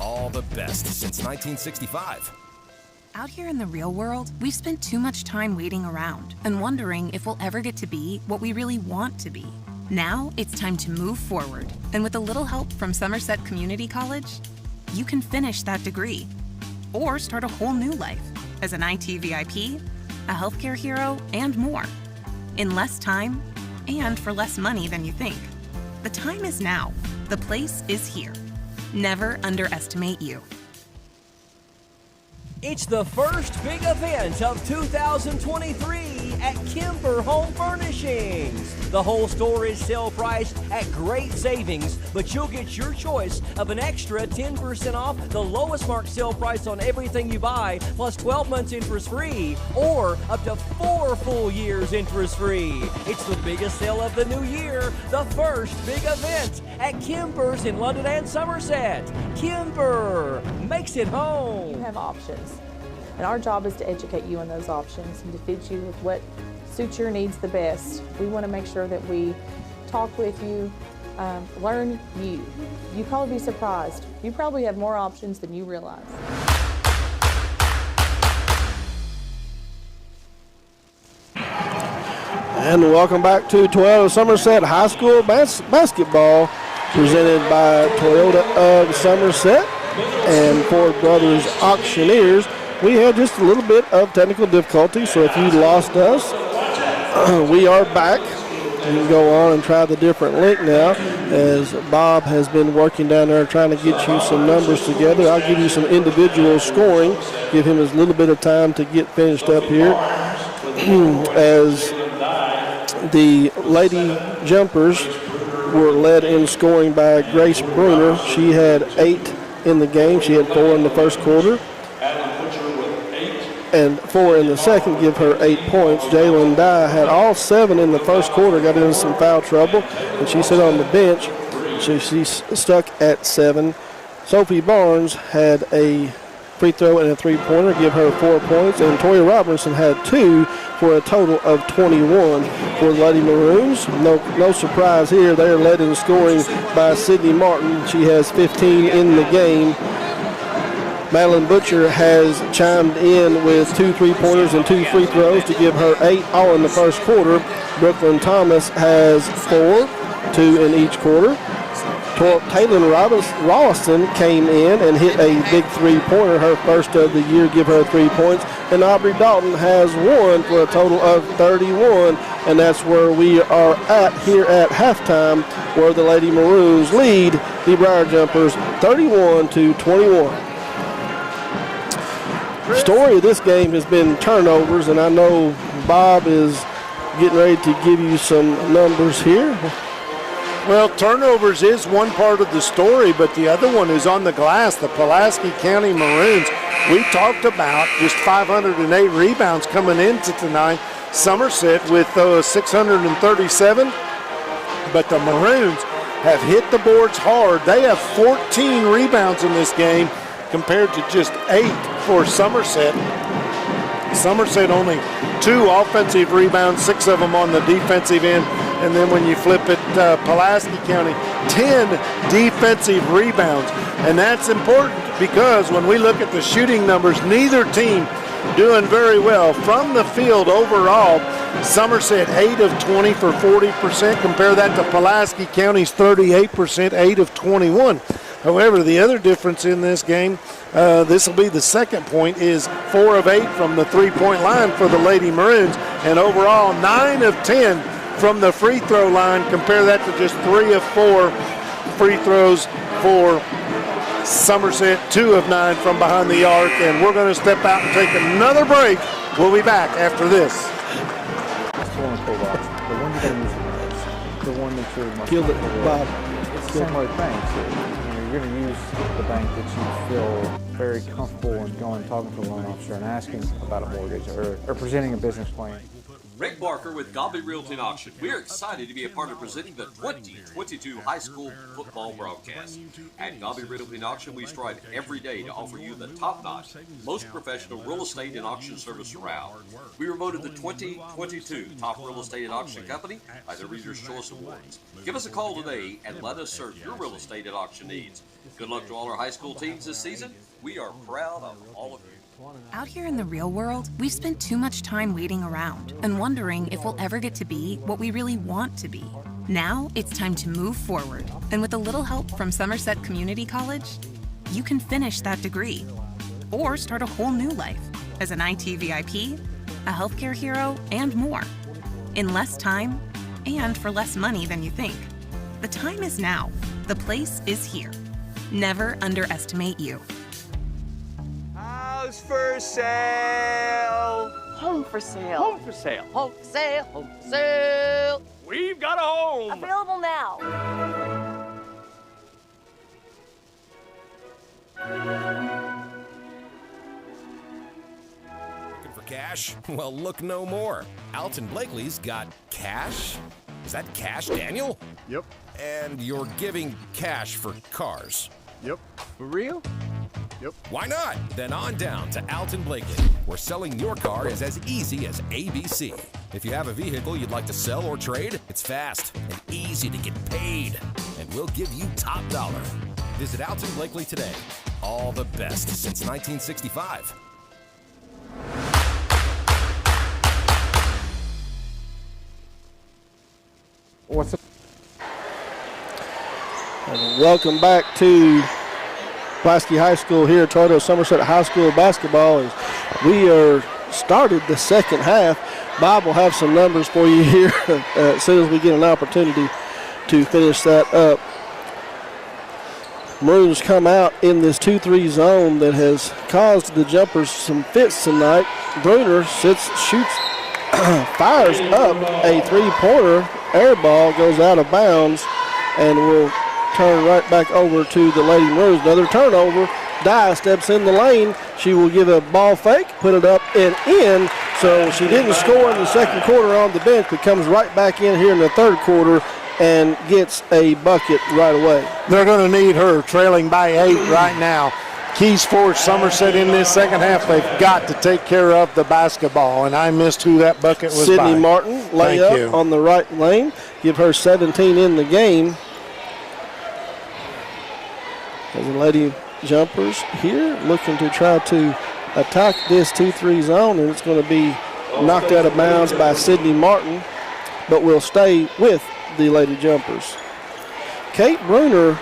all the best since 1965. Out here in the real world, we've spent too much time waiting around and wondering if we'll ever get to be what we really want to be. Now it's time to move forward, and with a little help from Somerset Community College, you can finish that degree or start a whole new life as an IT VIP, a healthcare hero, and more. In less time and for less money than you think. The time is now. The place is here. Never underestimate you. It's the first big event of 2023 at Kimber Home Furnishings. The whole store is sale priced at great savings, but you'll get your choice of an extra 10% off the lowest marked sale price on everything you buy, plus 12 months interest free, or up to 4 full years interest free. It's the biggest sale of the new year, the first big event at Kimber's in London and Somerset. Kimber makes it home. You have options. And our job is to educate you on those options and to fit you with what suits your needs the best. We want to make sure that we talk with you, learn you. You'd probably be surprised. You probably have more options than you realize. And welcome back to Toyota Somerset High School basketball, presented by Toyota of Somerset and Ford Brothers Auctioneers. We had just a little bit of technical difficulty, so if you lost us, we are back. You can go on and try the different link now, as Bob has been working down there trying to get you some numbers together. I'll give you some individual scoring, give him a little bit of time to get finished up here. As the Lady Jumpers were led in scoring by Grace Bruner. She had 8 in the game. She had 4 in the first quarter and 4 in the second, give her 8 points. Jalen Dye had all 7 in the first quarter, got into some foul trouble, and she sat on the bench, so she's stuck at 7. Sophie Barnes had a free throw and a three-pointer, give her 4 points, and Toya Robinson had 2 for a total of 21 for the Lady Maroons. No surprise here. They are led in scoring by Sydney Martin. She has 15 in the game. Madeline Butcher has chimed in with 2 three-pointers and 2 free throws to give her 8, all in the first quarter. Brooklyn Thomas has 4, 2 in each quarter. Taylor Rawson came in and hit a big three-pointer, her first of the year, give her 3 points. And Aubrey Dalton has 1 for a total of 31, and that's where we are at here at halftime, where the Lady Maroons lead the Briar Jumpers 31-21. Story of this game has been turnovers, and I know Bob is getting ready to give you some numbers here. Well, turnovers is one part of the story, but the other one is on the glass. The Pulaski County Maroons, we talked about just 508 rebounds coming into tonight. Somerset with 637, but the Maroons have hit the boards hard. They have 14 rebounds in this game compared to just 8 for Somerset. Somerset only 2 offensive rebounds, 6 of them on the defensive end. And then when you flip it, Pulaski County, 10 defensive rebounds. And that's important because when we look at the shooting numbers, neither team doing very well. From the field overall, Somerset 8 of 20 for 40%. Compare that to Pulaski County's 38%, 8 of 21. However, the other difference in this game, this will be the second point, is 4 of 8 from the three-point line for the Lady Maroons. And overall, 9 of 10 from the free throw line. Compare that to just 3 of 4 free throws for Somerset, 2 of 9 from behind the arc. And we're going to step out and take another break. We'll be back after this. The one you're going to use the most. The one that you're most Killed it, Bob. It's the same way with banks. You're going to use the bank that you feel very comfortable in going talking to a loan officer and asking about a mortgage or presenting a business plan. Rick Barker with Gobby Realty and Auction. We are excited to be a part of presenting the 2022 high school football broadcast. At Gobby Realty and Auction, we strive every day to offer you the top-notch, most professional real estate and auction service around. We were voted the 2022 top real estate and auction company by the Reader's Choice Awards. Give us a call today and let us serve your real estate and auction needs. Good luck to all our high school teams this season. We are proud of all of you. Out here in the real world, we've spent too much time waiting around and wondering if we'll ever get to be what we really want to be. Now it's time to move forward, and with a little help from Somerset Community College, you can finish that degree or start a whole new life as an IT VIP, a healthcare hero, and more. In less time and for less money than you think. The time is now. The place is here. Never underestimate you. House for sale. Home for sale. Home for sale. Home for sale. Home for sale. We've got a home. Available now. Looking for cash? Well, look no more. Alton Blakely's got cash? Is that cash, Daniel? Yep. And you're giving cash for cars? Yep. For real? Yep. Why not? Then on down to Alton Blakely, where selling your car is as easy as ABC. If you have a vehicle you'd like to sell or trade, it's fast and easy to get paid, and we'll give you top dollar. Visit Alton Blakely today. All the best since 1965. What's up? And welcome back to Pulaski High School here, Toledo Somerset High School basketball. As we are started the second half. Bob will have some numbers for you here as soon as we get an opportunity to finish that up. Maroons come out in this 2-3 zone that has caused the Jumpers some fits tonight. Bruner shoots, fires up a three-pointer. Air ball goes out of bounds and will turn right back over to the Lady Maroons. Another turnover. Dye steps in the lane. She will give a ball fake, put it up and in. So she didn't score in the second quarter on the bench, but comes right back in here in the third quarter and gets a bucket right away. They're going to need her, trailing by 8 right now. Keys for Somerset in this second half. They've got to take care of the basketball, and I missed who that bucket was by. Sydney Martin, layup on the right lane. Give her 17 in the game. As the Lady Jumpers here looking to try to attack this 2-3 zone, and it's going to be knocked out of bounds by Sydney Martin, but will stay with the Lady Jumpers. Kate Bruner,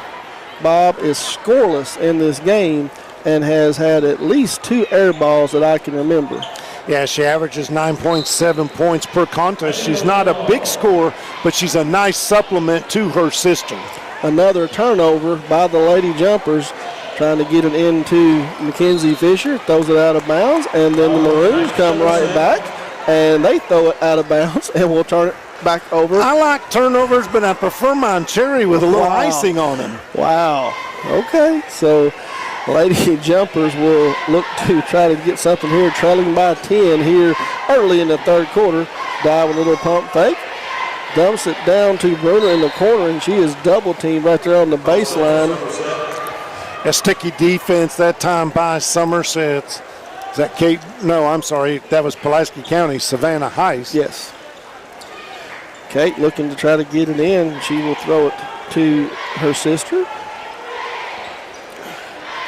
Bob, is scoreless in this game and has had at least 2 air balls that I can remember. Yeah, she averages 9.7 points per contest. She's not a big scorer, but she's a nice supplement to her sister. Another turnover by the Lady Jumpers, trying to get it into Mackenzie Fisher, throws it out of bounds, and then the Maroons come right back, and they throw it out of bounds, and we'll turn it back over. I like turnovers, but I prefer mine cherry with a little icing on them. Wow. Okay, so Lady Jumpers will look to try to get something here, trailing by 10 here early in the third quarter. Dive with a little pump fake. Dumps it down to Bruner in the corner, and she is double teamed right there on the baseline. A sticky defense that time by Somerset. Is that Kate? No, I'm sorry. That was Pulaski County, Savannah Heiss. Yes. Kate looking to try to get it in. She will throw it to her sister.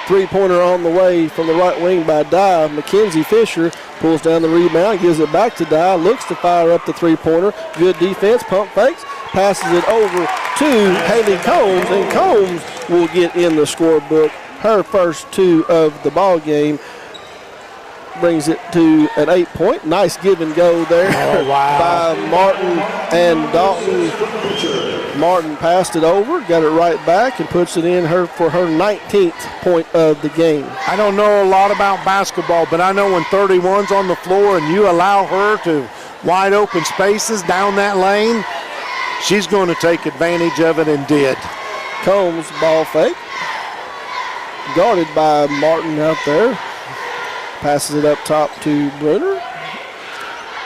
Three-pointer on the way from the right wing by Dye. Mackenzie Fisher pulls down the rebound, gives it back to Dye, looks to fire up the three-pointer. Good defense, pump fakes, passes it over to Haley Combs, and Combs will get in the scorebook. Her first 2 of the ball game brings it to an 8-point. Nice give and go there by Martin and Dalton. Martin passed it over, got it right back, and puts it in for her 19th point of the game. I don't know a lot about basketball, but I know when 31's on the floor and you allow her to wide open spaces down that lane, she's going to take advantage of it, and did. Combs ball fake. Guarded by Martin out there. Passes it up top to Bruner.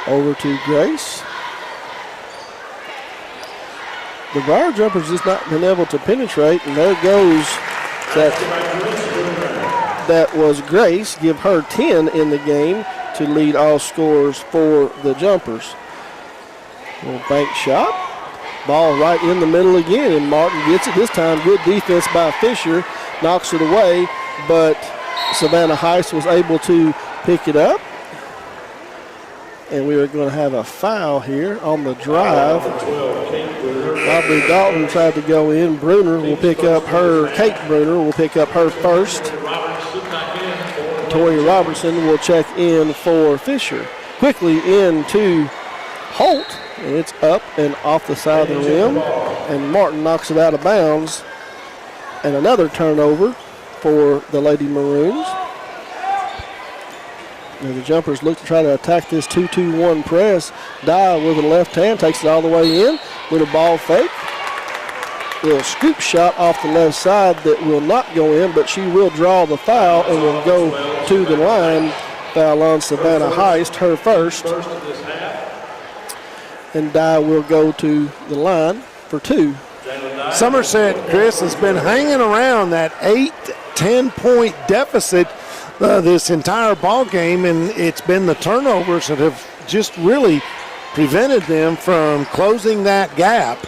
Over to Grace. The Briar Jumpers just not been able to penetrate, and there goes that was Grace. Give her 10 in the game to lead all scorers for the Jumpers. Little bank shot. Ball right in the middle again, and Martin gets it. This time, good defense by Fisher. Knocks it away, but Savannah Heist was able to pick it up. And we are going to have a foul here on the drive. Aubrey Dalton tried to go in. Bruner will pick up her, Kate Bruner will pick up her first. Tori Robertson will check in for Fisher. Quickly into Holt, and it's up and off the side of the rim. And Martin knocks it out of bounds. And another turnover for the Lady Maroons. And the Jumpers look to try to attack this 2-2-1 press. Dye with the left hand, takes it all the way in. Little ball fake. Little scoop shot off the left side that will not go in, but she will draw the foul and will go to the line. Foul on Savannah Heist, her first. And Dye will go to the line for 2. Somerset, Chris, has been hanging around that 8-10 point deficit this entire ball game, and it's been the turnovers that have just really prevented them from closing that gap.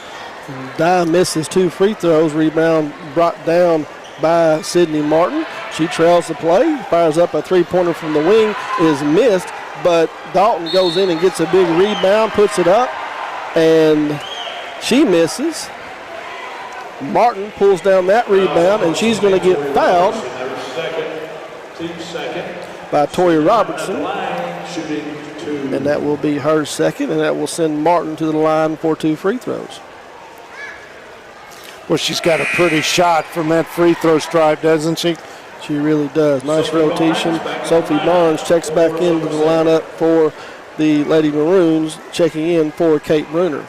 Dye misses 2 free throws. Rebound brought down by Sydney Martin. She trails the play, fires up a 3-pointer from the wing, is missed, but Dalton goes in and gets a big rebound, puts it up, and she misses. Martin pulls down that rebound, and she's going to get fouled by Tori Robertson. And that will be her second, and that will send Martin to the line for 2 free throws. Well, she's got a pretty shot from that free throw stripe, doesn't she? She really does. Nice rotation. Sophie Barnes checks back into the lineup for the Lady Maroons, checking in for Kate Bruner.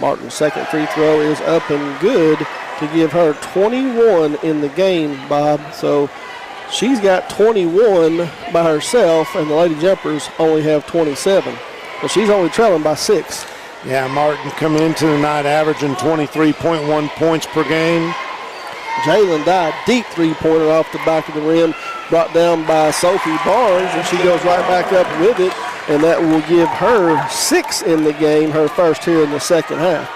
Martin's second free throw is up and good to give her 21 in the game, Bob. So she's got 21 by herself, and the Lady Jumpers only have 27. But she's only trailing by 6. Yeah, Martin coming into the night averaging 23.1 points per game. Jalen Dye, deep 3-pointer off the back of the rim, brought down by Sophie Barnes, and she goes right back up with it, and that will give her 6 in the game, her first here in the second half.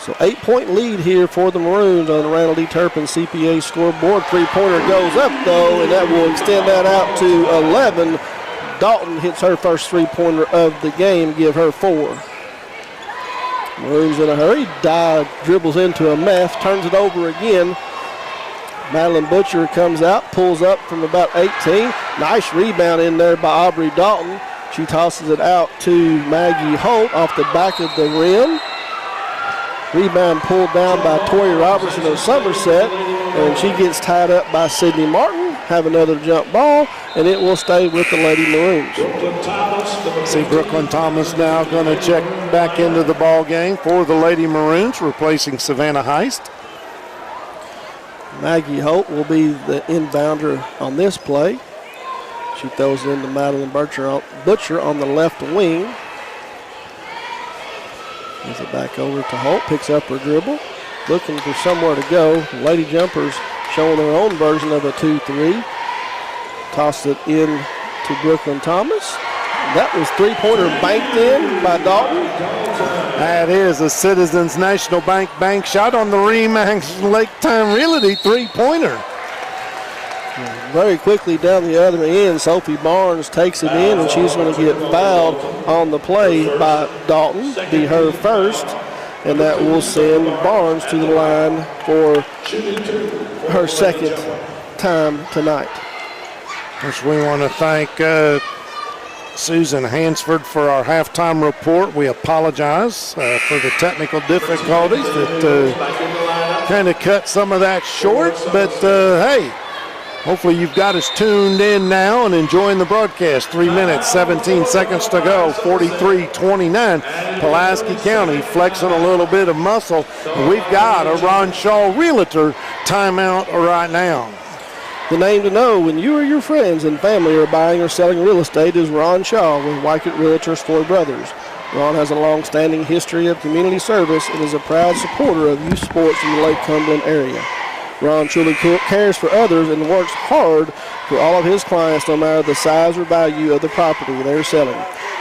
So 8-point lead here for the Maroons on the Randall D. Turpin CPA scoreboard. 3-pointer goes up, though, and that will extend that out to 11. Dalton hits her first 3-pointer of the game, give her 4. Maroons in a hurry. Dye dribbles into a mess, turns it over again. Madeline Butcher comes out, pulls up from about 18. Nice rebound in there by Aubrey Dalton. She tosses it out to Maggie Holt off the back of the rim. Rebound pulled down by Tori Robertson of Somerset, and she gets tied up by Sydney Martin. Have another jump ball, and it will stay with the Lady Maroons. See Brooklyn Thomas now going to check back into the ball game for the Lady Maroons, replacing Savannah Heist. Maggie Holt will be the inbounder on this play. She throws it into Madeline Butcher on the left wing. Gives it back over to Holt, picks up her dribble, looking for somewhere to go. Lady Jumpers showing their own version of a 2-3. Toss it in to Brooklyn Thomas. That was 3-pointer banked in by Dalton. That is a Citizens National Bank shot on the Remax Lake Time Realty 3-pointer. Very quickly down the other end, Sophie Barnes takes it in, and she's going to get fouled on the play by Dalton. Be her first, and that will send Barnes to the line for her second time tonight. Which we want to thank Susan Hansford for our halftime report. We apologize for the technical difficulties that kind of cut some of that short, but hey, hopefully you've got us tuned in now and enjoying the broadcast. 3 minutes, 17 seconds to go, 43-29. Pulaski County flexing a little bit of muscle. We've got a Ron Shaw Realtor timeout right now. The name to know when you or your friends and family are buying or selling real estate is Ron Shaw with Wycott Realtors Four Brothers. Ron has a long-standing history of community service and is a proud supporter of youth sports in the Lake Cumberland area. Ron truly cares for others and works hard for all of his clients no matter the size or value of the property they're selling.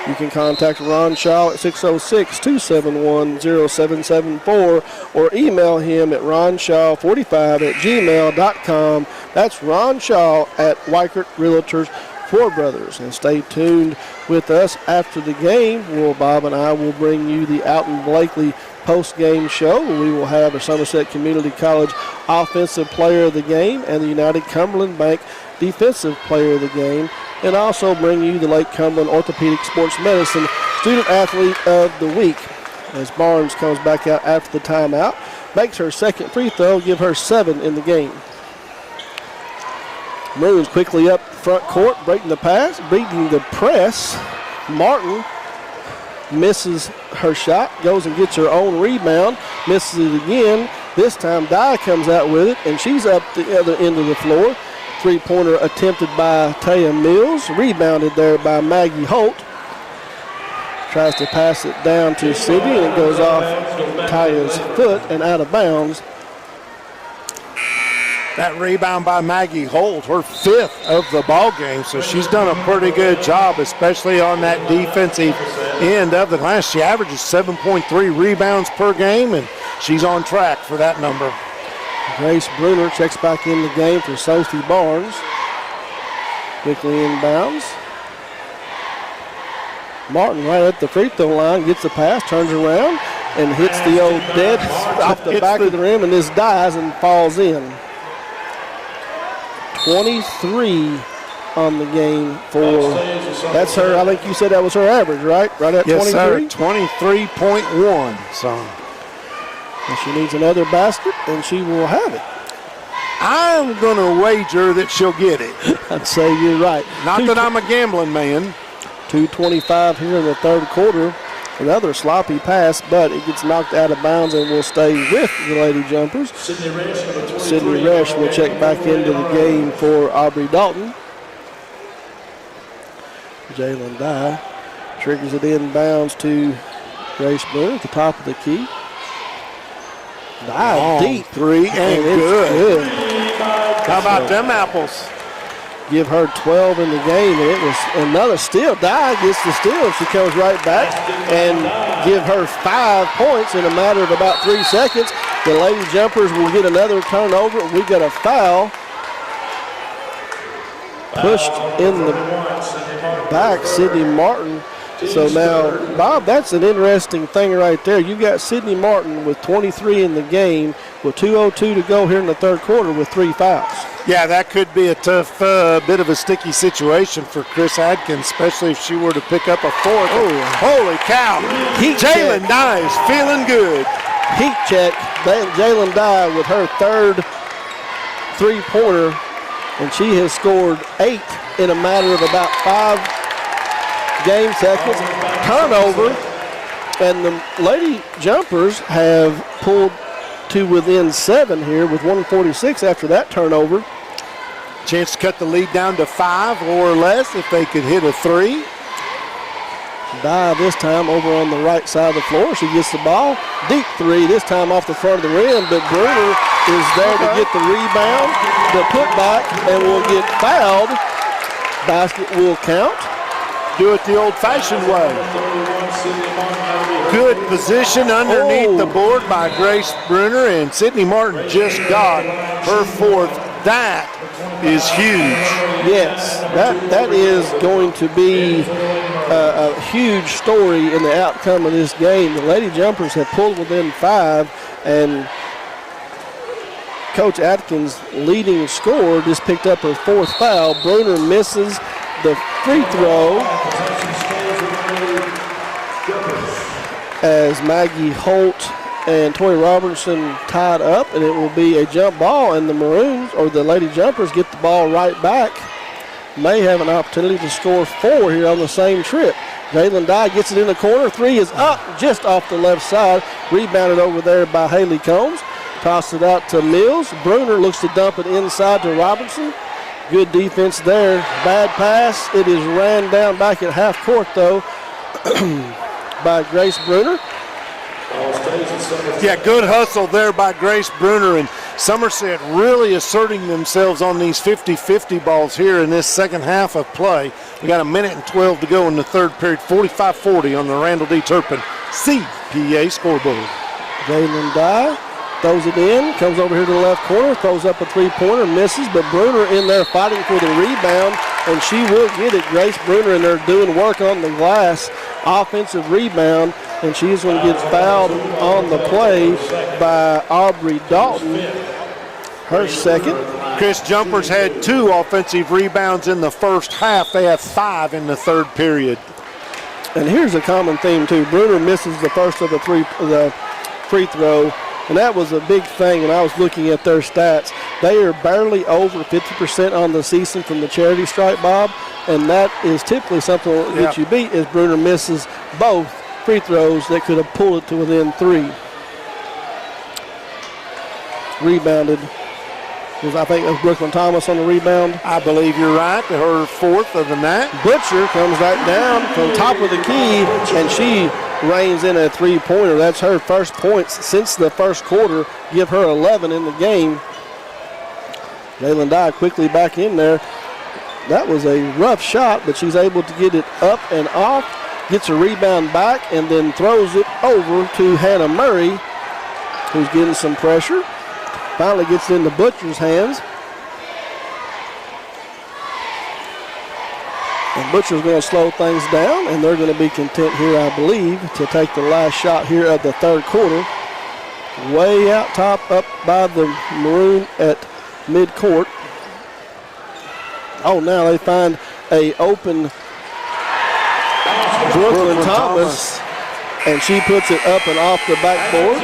You can contact Ron Shaw at 606-271-0774 or email him at ronshaw45@gmail.com. That's Ron Shaw at Wycott Realtors Four Brothers. And stay tuned with us after the game. Bob and I will bring you the Alton Blakely post-game show. We will have a Somerset Community College Offensive Player of the Game and the United Cumberland Bank Defensive Player of the Game, and also bring you the Lake Cumberland Orthopedic Sports Medicine Student Athlete of the Week. As Barnes comes back out after the timeout, makes her second free throw, give her 7 in the game. Maroons quickly up front court, breaking the pass, beating the press. Martin misses her shot, goes and gets her own rebound, misses it again. This time Dye comes out with it, and she's up the other end of the floor. Three-pointer attempted by Taya Mills, rebounded there by Maggie Holt. Tries to pass it down to Sydney, and it goes off Taya's foot and out of bounds. That rebound by Maggie Holt, her 5th of the ball game, so she's done a pretty good job, especially on that defensive end of the glass. She averages 7.3 rebounds per game, and she's on track for that number. Grace Bruner checks back in the game for Sophie Barnes. Quickly inbounds. Martin right at the free throw line, gets the pass, turns around, and hits the old dead off the back of the rim, and this dies and falls in. 23 on the game for, that's her, I think you said that was her average, right? Right at 23? Yes, sir, 23.1. So. And she needs another basket, and she will have it. I'm going to wager that she'll get it. I'd say you're right. Not that I'm a gambling man. 2:25 here in the third quarter. Another sloppy pass, but it gets knocked out of bounds and will stay with the Lady Jumpers. Sydney Resch will check back into the game for Aubrey Dalton. Jalen Dye triggers it inbounds to Grace Bruner at the top of the key. Dye deep three and good. How about them apples? Give her 12 in the game, and it was another steal. Dye gets the steal. She comes right back and give her 5 points in a matter of about 3 seconds. The Lady Jumpers will get another turnover. We got a foul pushed in the back, Sydney Martin. So now, Bob, that's an interesting thing right there. You got Sydney Martin with 23 in the game with 2:02 to go here in the third quarter with 3 fouls. Yeah, that could be a tough, bit of a sticky situation for Chris Adkins, especially if she were to pick up a 4th. Oh, holy cow. Jalen Dye is feeling good. Heat check. Jalen Dye with her 3rd three-pointer, and she has scored 8 in a matter of about 5 game seconds. Turnover, and the Lady Jumpers have pulled to within 7 here with 1:46 after that turnover. Chance to cut the lead down to 5 or less if they could hit a 3. Dye this time over on the right side of the floor. She gets the ball. Deep 3, this time off the front of the rim, but Bruner is there to get the rebound, the putback, and will get fouled. Basket will count. Do it the old-fashioned way. Good position underneath the board by Grace Bruner, and Sydney Martin just got her 4th. That is huge. Yes, that is going to be a huge story in the outcome of this game. The Lady Jumpers have pulled within 5, and Coach Atkins, leading scorer, just picked up her 4th foul. Bruner misses the free throw as Maggie Holt and Tori Robertson tied up, and it will be a jump ball, and the Maroons, or the Lady Jumpers, get the ball right back. May have an opportunity to score 4 here on the same trip. Jalen Dye gets it in the corner. 3 is up just off the left side. Rebounded over there by Haley Combs. Toss it out to Mills. Bruner looks to dump it inside to Robertson. Good defense there. Bad pass. It is ran down back at half court, though, by Grace Bruner. Yeah, good hustle there by Grace Bruner, and Somerset really asserting themselves on these 50-50 balls here in this second half of play. We got 1:12 to go in the third period, 45-40 on the Randall D. Turpin CPA scoreboard. Jalen Dye throws it in, comes over here to the left corner, throws up a three-pointer, misses, but Bruner in there fighting for the rebound, and she will get it. Grace Bruner in there doing work on the glass, offensive rebound, and she's going to get fouled on the play by Aubrey Dalton, her second. Chris, Jumpers had 2 offensive rebounds in the first half. They have 5 in the third period. And here's a common theme, too. Bruner misses the first of the free throw, and that was a big thing when I was looking at their stats. They are barely over 50% on the season from the charity stripe, Bob, and that is typically something that you beat as Bruner misses both free throws that could have pulled it to within 3. Rebounded. I think it was Brooklyn Thomas on the rebound. I believe you're right. Her 4th of the night. Butcher comes right down from top of the key, and she reigns in a three-pointer. That's her first points since the first quarter. Give her 11 in the game. Jalen Dye quickly back in there. That was a rough shot, but she's able to get it up and off, gets a rebound back, and then throws it over to Hannah Murray, who's getting some pressure. Finally gets it into Butcher's hands. And Butcher's going to slow things down, and they're going to be content here, I believe, to take the last shot here of the third quarter. Way out top, up by the Maroon at midcourt. Oh, now they find a open Brooklyn Thomas, and she puts it up and off the backboard.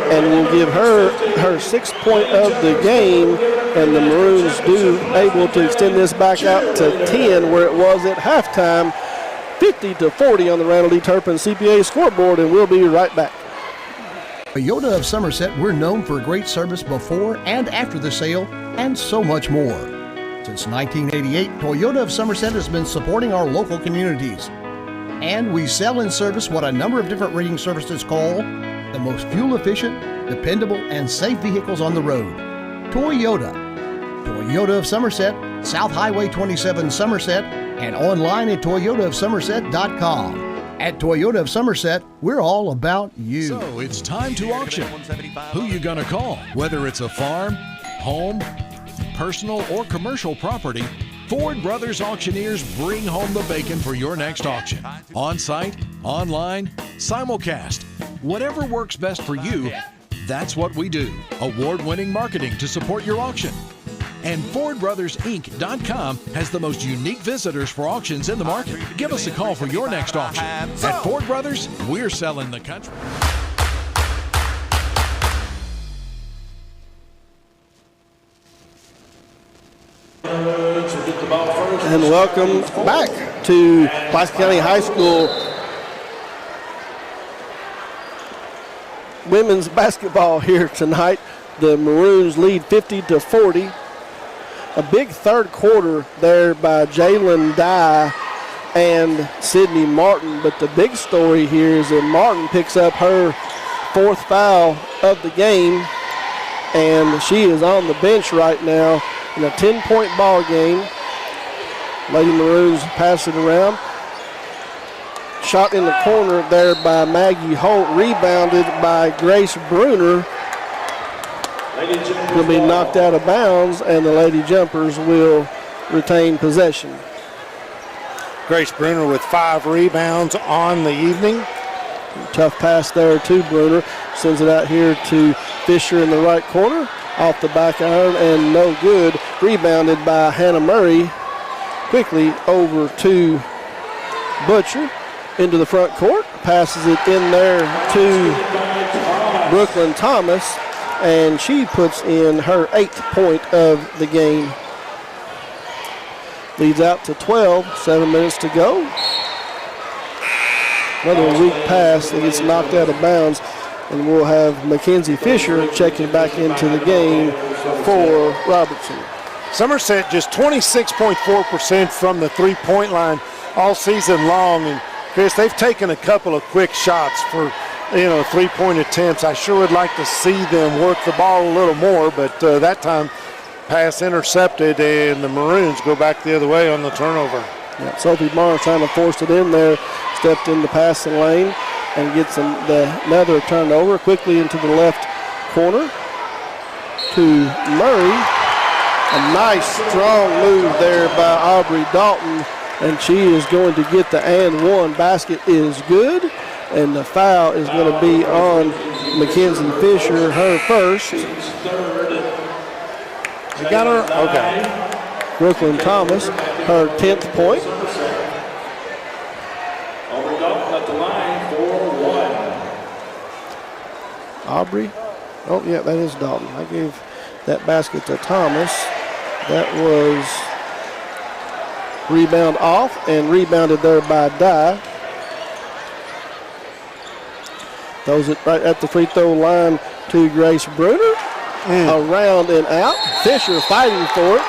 And will give her 6th point of the game, and the Maroons able to extend this back out to 10 where it was at halftime, 50-40 on the Randall D. Turpin CPA scoreboard, and we'll be right back. Toyota of Somerset, we're known for great service before and after the sale, and so much more. Since 1988, Toyota of Somerset has been supporting our local communities. And we sell and service what a number of different rating services call the most fuel-efficient, dependable, and safe vehicles on the road. Toyota. Toyota of Somerset, South Highway 27 Somerset, and online at toyotaofsomerset.com. At Toyota of Somerset, we're all about you. So it's time to auction. Who you gonna call? Whether it's a farm, home, personal, or commercial property, Ford Brothers Auctioneers bring home the bacon for your next auction. On-site, online, simulcast. Whatever works best for you, that's what we do. Award-winning marketing to support your auction. And FordBrothersInc.com has the most unique visitors for auctions in the market. Give us a call for your next auction. At Ford Brothers, we're selling the country. And welcome back to Pulaski County High School women's basketball here tonight. The Maroons lead 50-40. A big third quarter there by Jalen Dye and Sydney Martin. But the big story here is that Martin picks up her 4th foul of the game, and she is on the bench right now in a 10-point ball game. Lady Maroons pass it around. Shot in the corner there by Maggie Holt, rebounded by Grace Bruner. Will be knocked out of bounds, and the Lady Jumpers will retain possession. Grace Bruner with 5 rebounds on the evening. Tough pass there to Bruner. Sends it out here to Fisher in the right corner. Off the back iron and no good. Rebounded by Hannah Murray. Quickly over to Butcher into the front court. Passes it in there to Brooklyn Thomas, and she puts in her 8th point of the game. Leads out to 12, 7 minutes to go. Another weak pass that gets knocked out of bounds, and we'll have Mackenzie Fisher checking back into the game for Robertson. Somerset just 26.4% from the three-point line all season long. And Chris, they've taken a couple of quick shots for, three-point attempts. I sure would like to see them work the ball a little more, but that time pass intercepted, and the Maroons go back the other way on the turnover. Yeah, Sophie Barnes trying to force it in there, stepped in the passing lane and gets another turnover quickly into the left corner to Murray. A nice strong move there by Aubrey Dalton, and she is going to get the and one. Basket is good, and the foul is going to be on Mackenzie Fisher, her first. You got her? Okay. Brooklyn Thomas, her 10th point. Aubrey Dalton at the line for one. Aubrey. Oh, yeah, that is Dalton. I gave that basket to Thomas. That was rebound off and rebounded there by Dye. Throws it right at the free throw line to Grace Bruner. Around and out. Fisher fighting for it.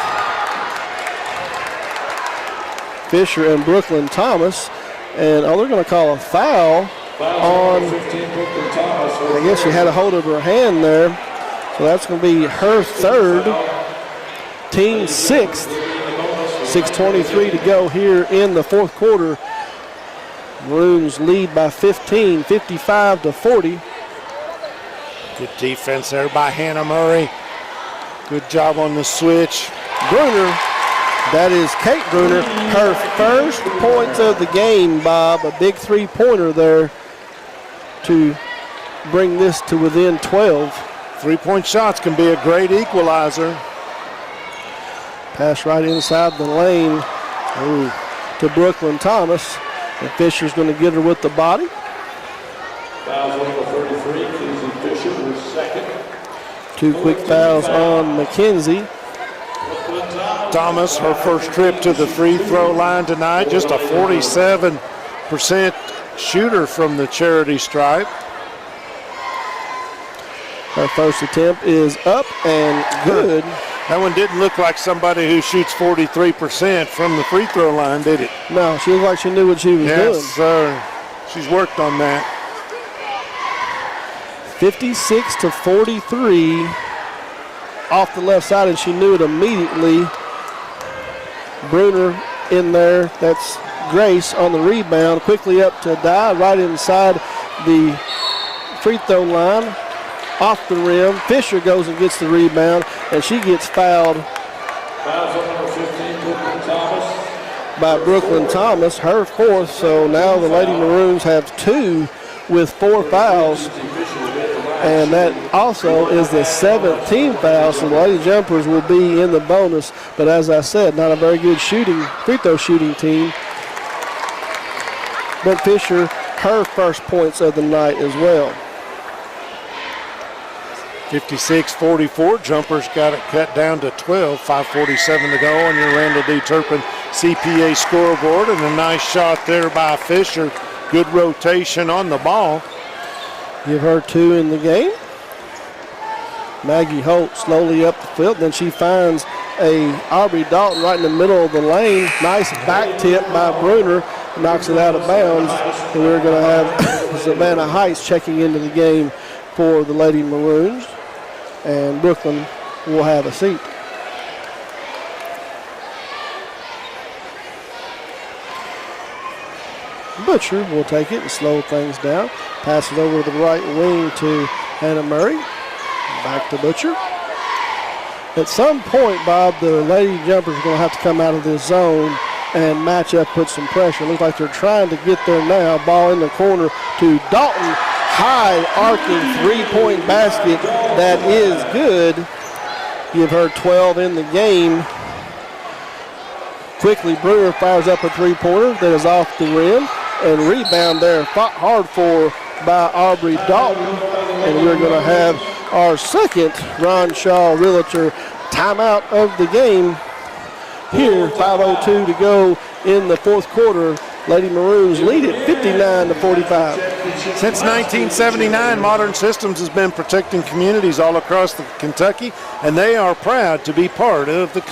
Fisher and Brooklyn Thomas. And they're going to call a foul on, I guess she had a hold of her hand there. So that's going to be her third, team sixth. 6:23 to go here in the fourth quarter. Maroons lead by 15, 55-40. Good defense there by Hannah Murray. Good job on the switch. Bruner, that is Kate Bruner, her first points of the game, Bob. A big three-pointer there to bring this to within 12. Three-point shots can be a great equalizer. Pass right inside the lane to Brooklyn Thomas. And Fisher's going to get her with the body. Fouls on number 33, Mackenzie Fisher was second. 2 quick fouls on Mackenzie. Thomas, her first trip to the free throw line tonight, just a 47% shooter from the charity stripe. Her first attempt is up and good. That one didn't look like somebody who shoots 43% from the free throw line, did it? No, she looked like she knew what she was doing. Yes, sir. She's worked on that. 56-43 off the left side, and she knew it immediately. Bruner in there. That's Grace on the rebound. Quickly up to Dye, right inside the free throw line. Off the rim. Fisher goes and gets the rebound, and she gets fouled. Fouls on number 15, Brooklyn Thomas. By Brooklyn Thomas, her fourth. So now the Lady Maroons have 2 with 4 fouls. And that also is the 7th team foul, so the Lady Jumpers will be in the bonus. But as I said, not a very good free throw shooting team. But Fisher, her first points of the night as well. 56-44, Jumpers got it cut down to 12, 5:47 to go on your Randall D. Turpin CPA scoreboard, and a nice shot there by Fisher. Good rotation on the ball. Give her 2 in the game. Maggie Holt slowly up the field, then she finds a Aubrey Dalton right in the middle of the lane. Nice back tip by Bruner, knocks it out of bounds, and we're going to have Savannah Heights checking into the game for the Lady Maroons, and Brooklyn will have a seat. Butcher will take it and slow things down. Pass it over to the right wing to Hannah Murray. Back to Butcher. At some point, Bob, the Lady Jumpers are going to have to come out of this zone and match up, put some pressure. Looks like they're trying to get there now. Ball in the corner to Dalton. High arcing three-point basket. That is good. Give her 12 in the game. Quickly, Bruner fires up a three-pointer that is off the rim. And rebound there, fought hard for by Aubrey Dalton. And we're going to have our second Ron Shaw Realtor timeout of the game. Here, 5:02 to go in the fourth quarter. Lady Maroons lead it 59-45. Since 1979, Modern Systems has been protecting communities all across Kentucky, and they are proud to be part of the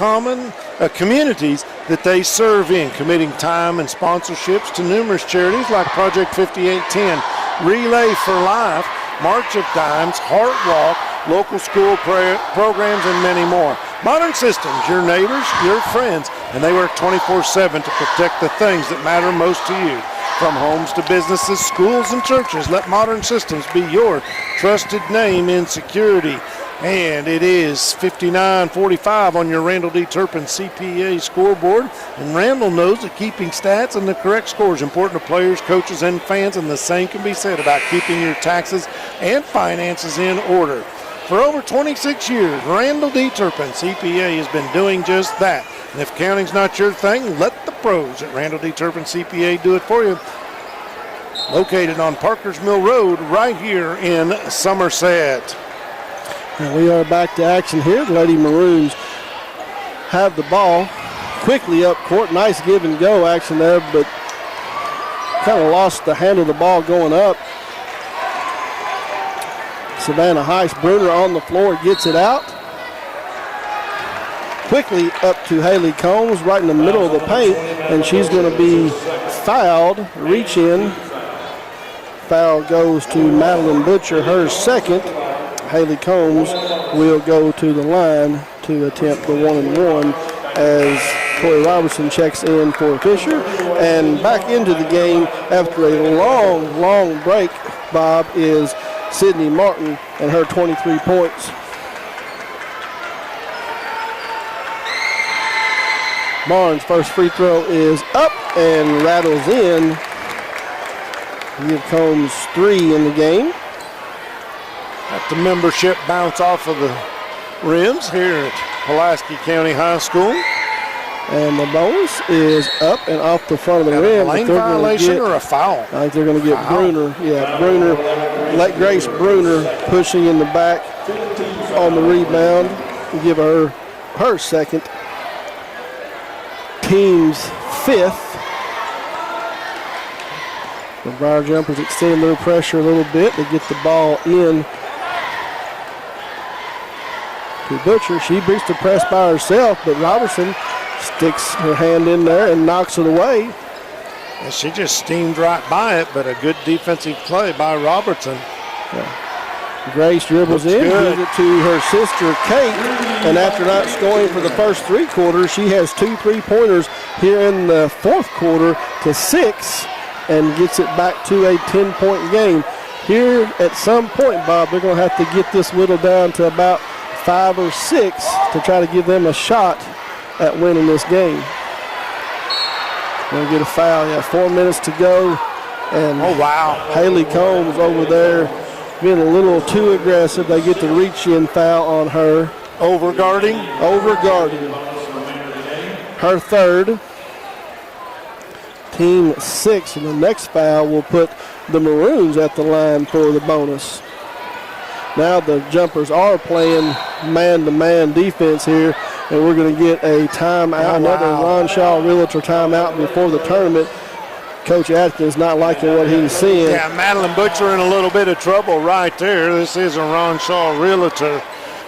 communities that they serve in, committing time and sponsorships to numerous charities like Project 5810, Relay for Life, March of Dimes, Heart Walk, local school programs, and many more. Modern Systems, your neighbors, your friends, and they work 24/7 to protect the things that matter most to you. From homes to businesses, schools, and churches, let Modern Systems be your trusted name in security. And it is 59-45 on your Randall D. Turpin CPA scoreboard. And Randall knows that keeping stats and the correct score is important to players, coaches, and fans, and the same can be said about keeping your taxes and finances in order. For over 26 years, Randall D. Turpin CPA has been doing just that. And if accounting's not your thing, let the pros at Randall D. Turpin CPA do it for you. Located on Parkers Mill Road right here in Somerset. And we are back to action here. The Lady Maroons have the ball quickly up court. Nice give and go action there, but kind of lost the handle of the ball going up. Savannah Heiss-Bruner on the floor, gets it out. Quickly up to Haley Combs right in the middle of the paint, and she's going to be fouled. Reach in. Foul goes to Madeline Butcher, her second. Haley Combs will go to the line to attempt the 1-and-1 as Corey Robertson checks in for Fisher. And back into the game after a long break, Bob, is Sydney Martin and her 23 points. Barnes' first free throw is up and rattles in. Give Combs 3 in the game. Let the membership bounce off of the rims here at Pulaski County High School. And the bonus is up and off the front of the rim. A lane violation or a foul? I think they're going to get Bruner. Yeah, Bruner, let Grace Bruner pushing in the back on the rebound. Give her second. Team's fifth. The Briar Jumpers extend their pressure a little bit. They get the ball in to Butcher. She beats the press by herself, but Robertson sticks her hand in there and knocks it away. And she just steamed right by it, but a good defensive play by Robertson. Yeah. Grace dribbles in, gives it to her sister Kate, and after not scoring for the first three quarters, she has 2 3-pointers here in the fourth quarter to 6 and gets it back to a 10-point game. Here at some point, Bob, they're going to have to get this whittled down to about 5 or 6 to try to give them a shot at winning this game. Going to get a foul. Yeah, 4 minutes to go. And oh, wow. Haley Combs over there being a little too aggressive. They get the reach-in foul on her. Overguarding? Overguarding. Her third. Team 6, and the next foul will put the Maroons at the line for the bonus. Now the Jumpers are playing man-to-man defense here, and we're going to get a timeout, another Ron Shaw Realtor timeout before the tournament. Coach Atkins not liking what he's seeing. Yeah, Madeline Butcher in a little bit of trouble right there. This is a Ron Shaw Realtor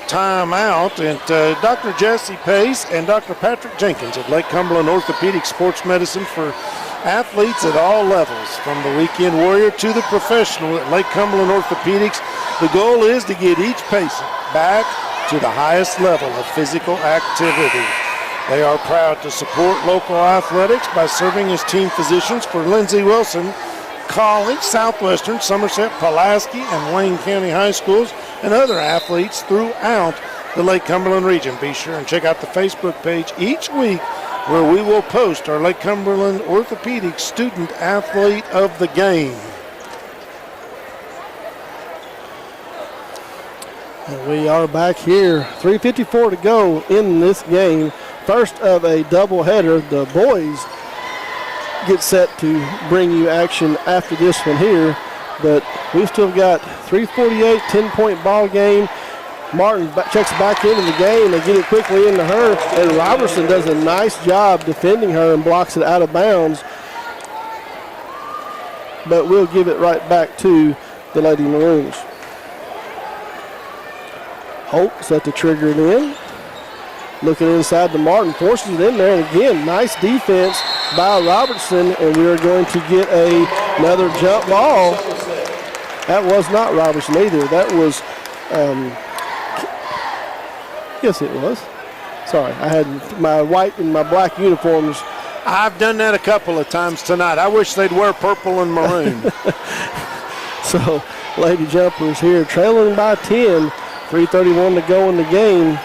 timeout. And Dr. Jesse Pace and Dr. Patrick Jenkins of Lake Cumberland Orthopedic Sports Medicine for athletes at all levels, from the weekend warrior to the professional at Lake Cumberland Orthopedics. The goal is to get each patient back to the highest level of physical activity. They are proud to support local athletics by serving as team physicians for Lindsey Wilson College, Southwestern, Somerset, Pulaski, and Wayne County High Schools, and other athletes throughout the Lake Cumberland region. Be sure and check out the Facebook page each week where we will post our Lake Cumberland Orthopedic Student Athlete of the Game. And we are back here. 3:54 to go in this game. First of a doubleheader. The boys get set to bring you action after this one here, but we've still got 3:48, 10-point ball game. Martin checks back into the game. They get it quickly into her, and Robertson does a nice job defending her and blocks it out of bounds. but we'll give it right back to the Lady Maroons. Holt set to trigger it in. Looking inside to Martin, forces it in there, and again, nice defense by Robertson, and we are going to get another jump ball. That was not Robertson either. That was, yes it was. Sorry, I had my white and my black uniforms. I've done that a couple of times tonight. I wish they'd wear purple and maroon. So, Lady Jumpers here trailing by 10, 3:31 to go in the game.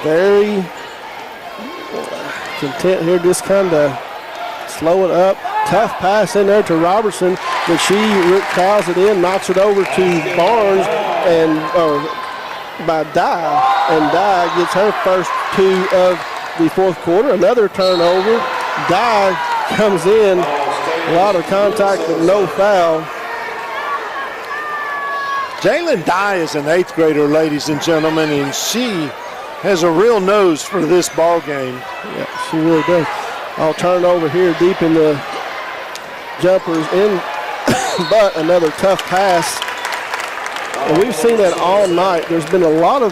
Very content here, just kind of slow it up. Tough pass in there to Robertson, but she crowds it in, knocks it over to Barnes and by Dye, and Dye gets her first 2 of the fourth quarter. Another turnover. Dye comes in, a lot of contact but no foul. Jalen Dye is an 8th grader, ladies and gentlemen, and she has a real nose for this ball game. Yeah, she really does. I'll turn over here deep in the Jumpers in, but another tough pass. And we've seen that all night. There's been a lot of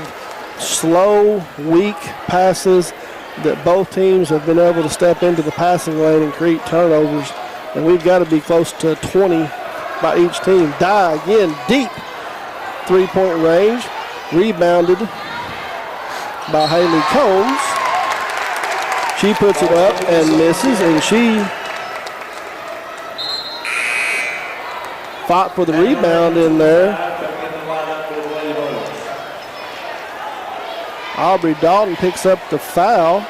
slow, weak passes that both teams have been able to step into the passing lane and create turnovers. And we've got to be close to 20 by each team. Dye again, deep 3-point range, rebounded by Haley Combs. She puts it up and misses, and she fought for the rebound in there. Aubrey Dalton picks up the foul.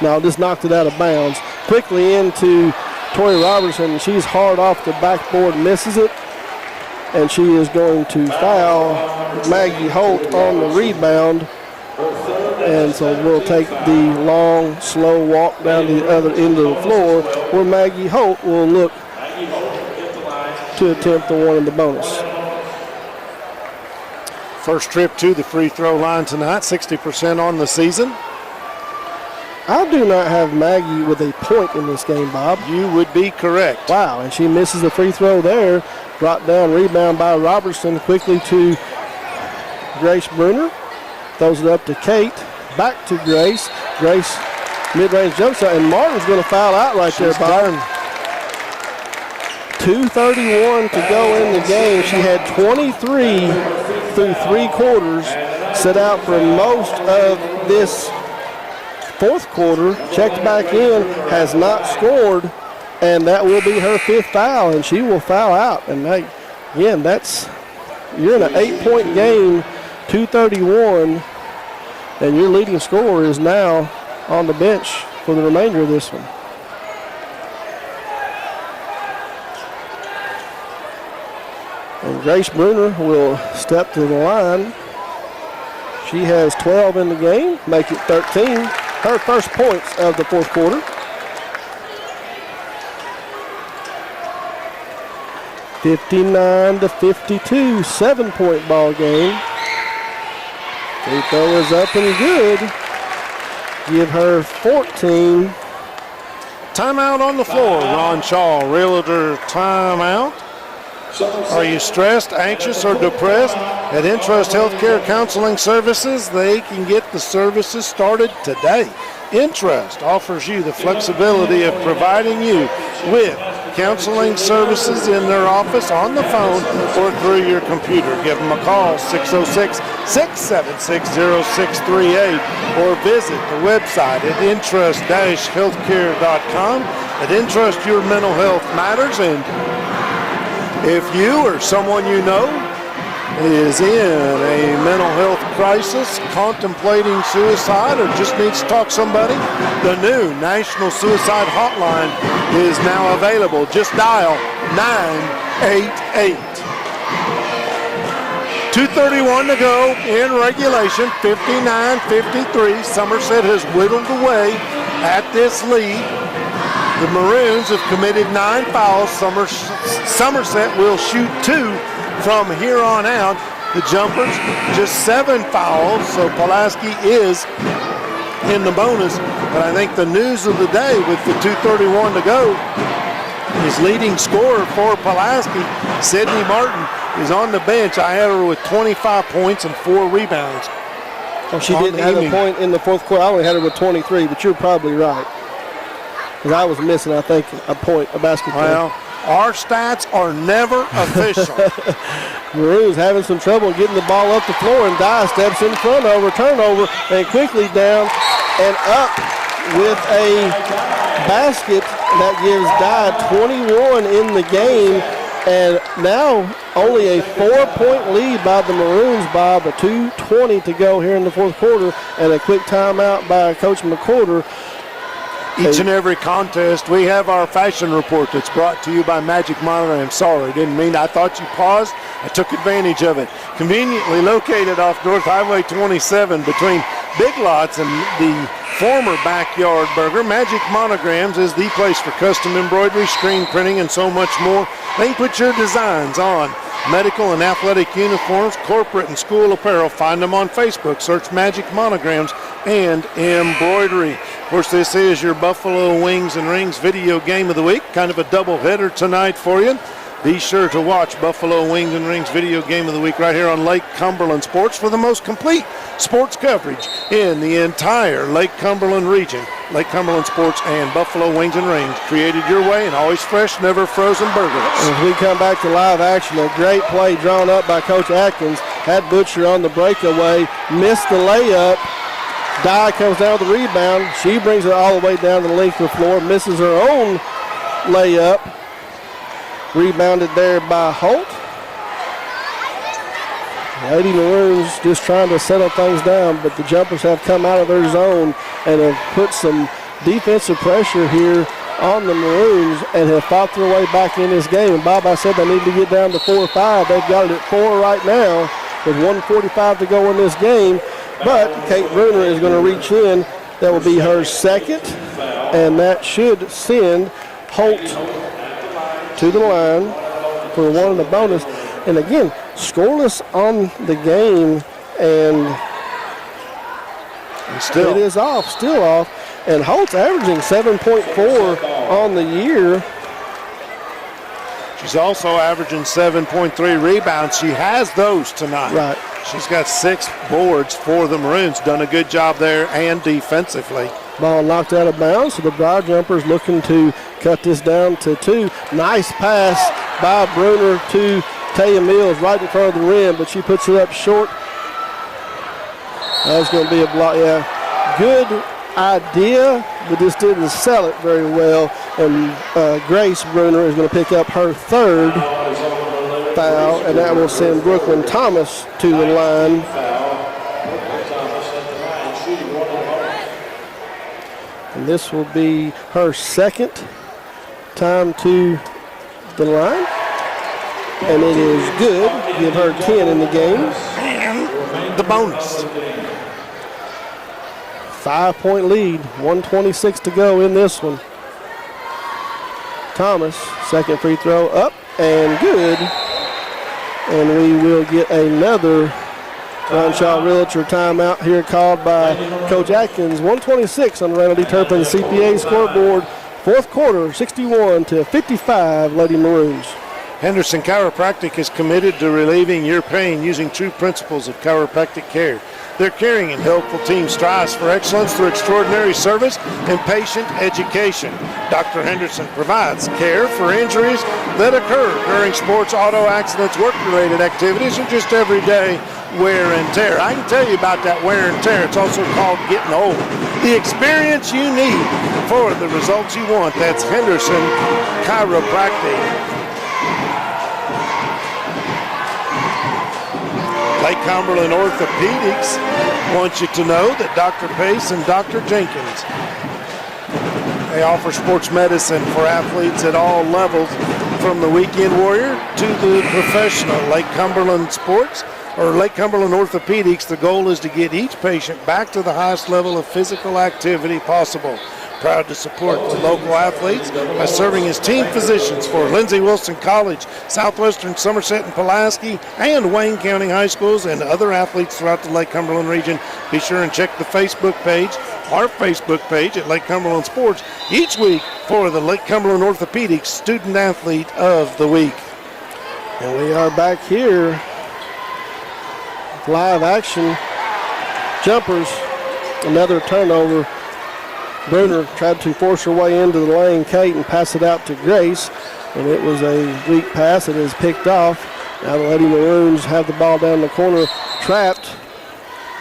Now just knocked it out of bounds. Quickly into Tori Robertson. She's hard off the backboard, misses it. And she is going to foul Maggie Holt on the rebound. And so we'll take the long, slow walk down to the other end of the floor where Maggie Holt will look to attempt the one in the bonus. First trip to the free throw line tonight, 60% on the season. I do not have Maggie with a point in this game, Bob. You would be correct. Wow, and she misses the free throw there. Brought down, rebound by Robertson, quickly to Grace Bruner. Throws it up to Kate. Back to Grace. Grace, mid-range jump shot, and Martin's going to foul out right there, Bob. 2:31 to go in the game. She had 23 through 3 quarters. Set out for most of this fourth quarter. Checked back in, has not scored, and that will be her 5th foul, and she will foul out. And again, you're in an 8-point game, 2:31, and your leading scorer is now on the bench for the remainder of this one. And Grace Bruner will step to the line. She has 12 in the game, make it 13. Her first points of the fourth quarter. 59-52, 7-point ball game. Free throw is up and good. Give her 14. Timeout on the floor, Ron Shaw, Realtor timeout. Are you stressed, anxious, or depressed? At Intrust Healthcare Counseling Services, they can get the services started today. Intrust offers you the flexibility of providing you with counseling services in their office, on the phone, or through your computer. Give them a call, 606-676-0638, or visit the website at intrust-healthcare.com. At Intrust, your mental health matters, and if you or someone you know is in a mental health crisis, contemplating suicide, or just needs to talk to somebody, the new National Suicide Hotline is now available. Just dial 988. 2:31 to go in regulation, 59-53. Somerset has whittled away at this lead. The Maroons have committed 9 fouls. Somerset will shoot 2 from here on out. The Jumpers, just 7 fouls, so Pulaski is in the bonus. But I think the news of the day with the 2:31 to go is leading scorer for Pulaski, Sydney Martin, is on the bench. I had her with 25 points and 4 rebounds. Well, she didn't have a point in the fourth quarter. I only had her with 23, but you're probably right. Because I was missing, I think, a basketball. Well, our stats are never official. Maroons having some trouble getting the ball up the floor, and Dye steps in front of her, turnover, and quickly down and up with a basket that gives Dye 21 in the game. And now only a 4-point lead by the Maroons, Bob. A 2:20 to go here in the fourth quarter, and a quick timeout by Coach McCorder. Each and every contest, we have our fashion report that's brought to you by Magic Monitor. I'm sorry, didn't mean. I thought you paused. I took advantage of it. Conveniently located off North Highway 27 between Big Lots and the former Backyard Burger, Magic Monograms is the place for custom embroidery, screen printing, and so much more. They can put your designs on medical and athletic uniforms, corporate and school apparel. Find them on Facebook. Search Magic Monograms and Embroidery. Of course, this is your Buffalo Wings and Rings video game of the week. Kind of a double-header tonight for you. Be sure to watch Buffalo Wings and Rings video game of the week right here on Lake Cumberland Sports for the most complete sports coverage in the entire Lake Cumberland region. Lake Cumberland Sports and Buffalo Wings and Rings, created your way and always fresh, never frozen burgers. As we come back to live action, a great play drawn up by Coach Atkins. Had Butcher on the breakaway, missed the layup. Dye comes down with the rebound. She brings it all the way down the length of the floor, misses her own layup. Rebounded there by Holt. Lady Maroons just trying to settle things down, but the Jumpers have come out of their zone and have put some defensive pressure here on the Maroons and have fought their way back in this game. And Bob, I said they need to get down to 4 or 5. They've got it at 4 right now with 1:45 to go in this game. But Kate Bruner is going to reach in. That will be her second, and that should send Holt to the line for one in the bonus. And again, scoreless on the game, and still it is off, still off. And Holt's averaging 7.4 on the year. She's also averaging 7.3 rebounds. She has those tonight. Right. She's got 6 boards for the Maroons. Done a good job there and defensively. Ball knocked out of bounds, so the Briar Jumpers looking to cut this down to 2. Nice pass by Bruner to Taya Mills right in front of the rim, but she puts it up short. That's going to be a block. Yeah, good idea, but just didn't sell it very well. And Grace Bruner is going to pick up her 3rd foul, and that will send Brooklyn Thomas to the line. And this will be her 2nd time to the line. And it is good. Give her 10 in the game. And the bonus. 5-point lead. 1:26 to go in this one. Thomas, second free throw up and good. And we will get another Ronshaw Realtor timeout here called by Coach Atkins. 1:26 on the Randall D. Turpin CPA scoreboard. Fourth quarter, 61-55, Lady Maroons. Henderson Chiropractic is committed to relieving your pain using true principles of chiropractic care. Their caring and helpful team strives for excellence through extraordinary service and patient education. Dr. Henderson provides care for injuries that occur during sports, auto accidents, work-related activities, or just everyday wear and tear. I can tell you about that wear and tear. It's also called getting old. The experience you need for the results you want. That's Henderson Chiropractic. Lake Cumberland Orthopedics wants you to know that Dr. Pace and Dr. Jenkins, they offer sports medicine for athletes at all levels, from the weekend warrior to the professional. Lake Cumberland Sports or Lake Cumberland Orthopedics, the goal is to get each patient back to the highest level of physical activity possible. Proud to support the local athletes by serving as team physicians for Lindsey Wilson College, Southwestern Somerset and Pulaski, and Wayne County High Schools, and other athletes throughout the Lake Cumberland region. Be sure and check the Facebook page, our Facebook page at Lake Cumberland Sports, each week for the Lake Cumberland Orthopedics Student Athlete of the Week. And we are back here. Live action. Jumpers. Another turnover. Bruner tried to force her way into the lane, Kate, and pass it out to Grace. And it was a weak pass. It is picked off. Now the Lady Maroons have the ball down the corner, trapped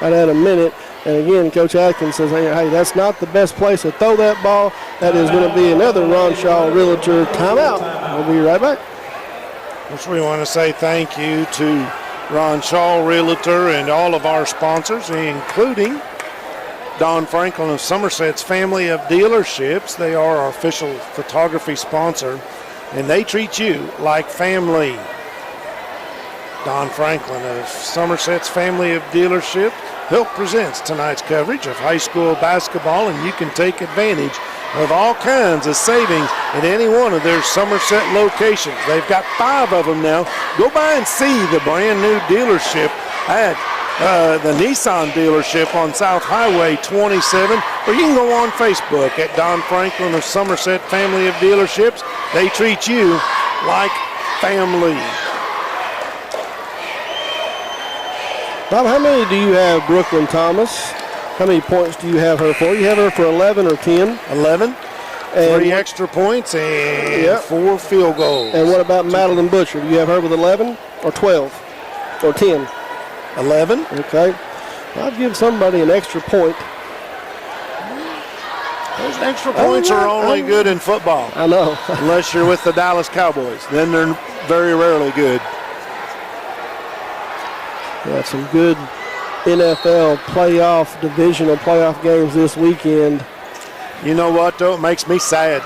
right at a minute. And again, Coach Atkins says, hey, that's not the best place to throw that ball. That is going to be another Ron Shaw Realtor timeout. We'll be right back. Which we want to say thank you to Ron Shaw Realtor and all of our sponsors, including Don Franklin of Somerset's family of dealerships. They are our official photography sponsor, and they treat you like family. Don Franklin of Somerset's family of dealerships presents tonight's coverage of high school basketball, and you can take advantage of all kinds of savings at any one of their Somerset locations. They've got 5 of them now. Go by and see the brand new dealership at the Nissan dealership on South Highway 27, or you can go on Facebook at Don Franklin of Somerset Family of Dealerships. They treat you like family. Bob, how many do you have Brooklyn Thomas? How many points do you have her for? You have her for 11 or 10? 11. And 3 extra points and 4 field goals. And what about Madeline Butcher? Do you have her with 11 or 12 or 10? 11. Okay. I'll give somebody an extra point. Those extra points are only good in football. I know. Unless you're with the Dallas Cowboys. Then they're very rarely good. Got some good NFL playoff, divisional playoff games this weekend. You know what, though? It makes me sad.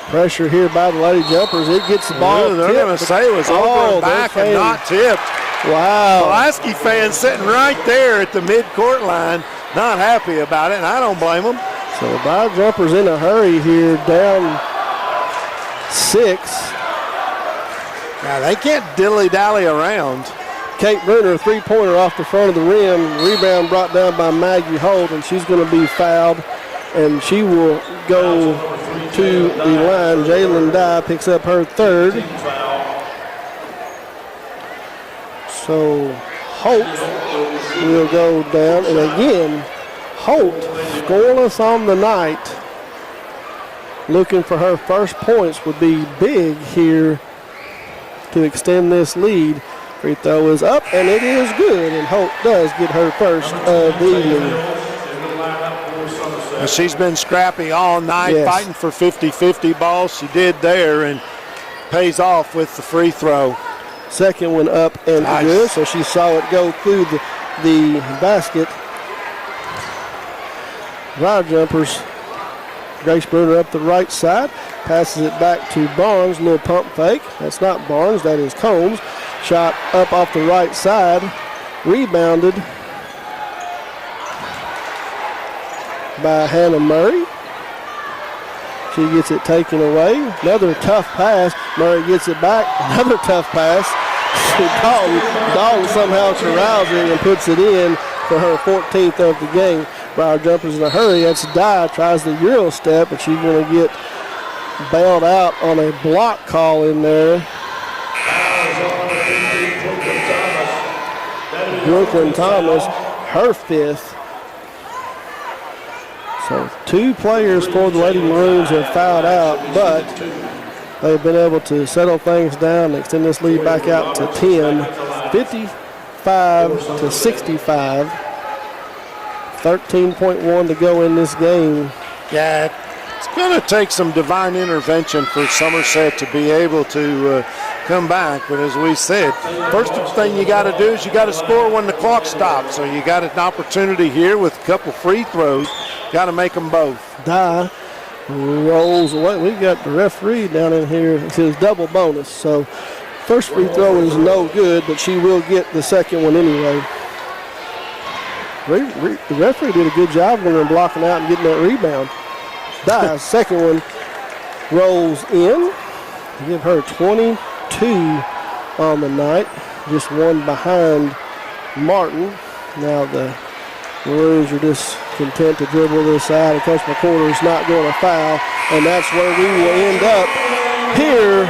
Pressure here by the Lady Jumpers. It gets the ball tipped. They're going to say it was over and back and not tipped. Wow. Pulaski fans sitting right there at the mid-court line, not happy about it, and I don't blame them. So the Lady Jumpers in a hurry here, down 6. Now, they can't dilly-dally around. Kate Bruner, three-pointer off the front of the rim. Rebound brought down by Maggie Holt, and she's going to be fouled. And she will go to the line. Jalen Dye picks up her 3rd. So Holt will go down. And again, Holt scoreless on the night. Looking for her first points would be big here to extend this lead. Free throw is up, and it is good, and Holt does get her first of the evening. She's been scrappy all night, fighting for 50-50 balls. She did there, and pays off with the free throw. Second one up and good, so she saw it go through the basket. Rider Jumpers, Grace Bruner up the right side, passes it back to Barnes, little pump fake. That's not Barnes, that is Combs. Shot up off the right side, rebounded by Hannah Murray. She gets it taken away. Another tough pass. Murray gets it back. Another tough pass. Dalton somehow corrals it and puts it in for her 14th of the game. Briar Jumpers in a hurry. That's Dye. Tries the Euro step, but she's going to get bailed out on a block call in there. Brooklyn Thomas, her 5th. So 2 players for the Lady Maroons have fouled out, but they've been able to settle things down and extend this lead back out to 10. 55-65. 13.1 to go in this game. Yeah, it's going to take some divine intervention for Somerset to be able to come back. But as we said, first thing you got to do is you got to score when the clock stops. So you got an opportunity here with a couple free throws. Got to make them both. Dye rolls away. We got the referee down in here. It says double bonus. So first free throw is no good, but she will get the second one anyway. The referee did a good job when they're blocking out and getting that rebound. Dye's second one rolls in. Give her 22 on the night. Just one behind Martin. Now the Maroons are just content to dribble this side. Coach McCorder's not going to foul, and that's where we will end up here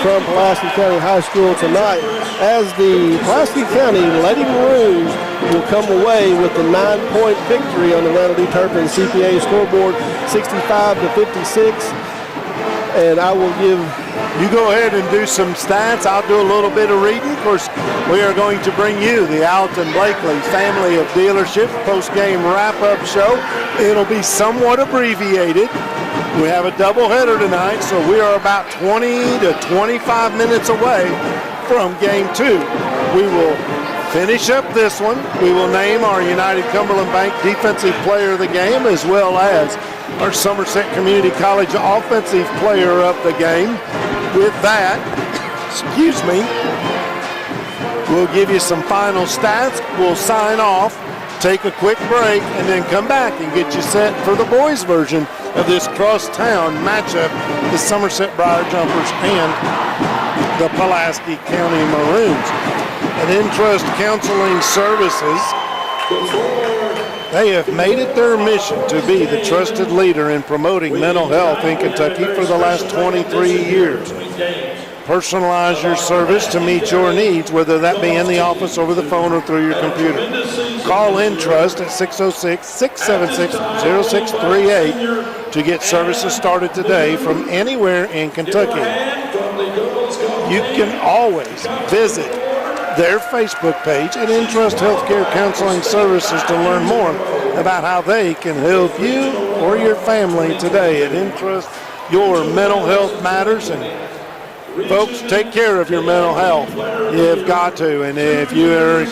from Pulaski County High School tonight, as the Pulaski County Lady Maroons will come away with the 9-point victory on the Randall D. Turpin CPA scoreboard, 65-56. And I will give... You go ahead and do some stats. I'll do a little bit of reading. Of course, we are going to bring you the Alton Blakely Family of Dealership post-game wrap-up show. It'll be somewhat abbreviated. We have a doubleheader tonight, so we are about 20 to 25 minutes away from Game 2. We will finish up this one. We will name our United Cumberland Bank Defensive Player of the Game, as well as our Somerset Community College Offensive Player of the Game. With that, we'll give you some final stats. We'll sign off, take a quick break, and then come back and get you set for the boys' version of this cross-town matchup, the Somerset Briar Jumpers and the Pulaski County Maroons. At Intrust Counseling Services, they have made it their mission to be the trusted leader in promoting mental health in Kentucky for the last 23 years. Personalize your service to meet your needs, whether that be in the office, over the phone, or through your computer. Call Intrust at 606-676-0638 to get services started today from anywhere in Kentucky. You can always visit their Facebook page at Intrust Healthcare Counseling Services to learn more about how they can help you or your family today. At Intrust, your mental health matters, and folks, take care of your mental health. You've got to, and if you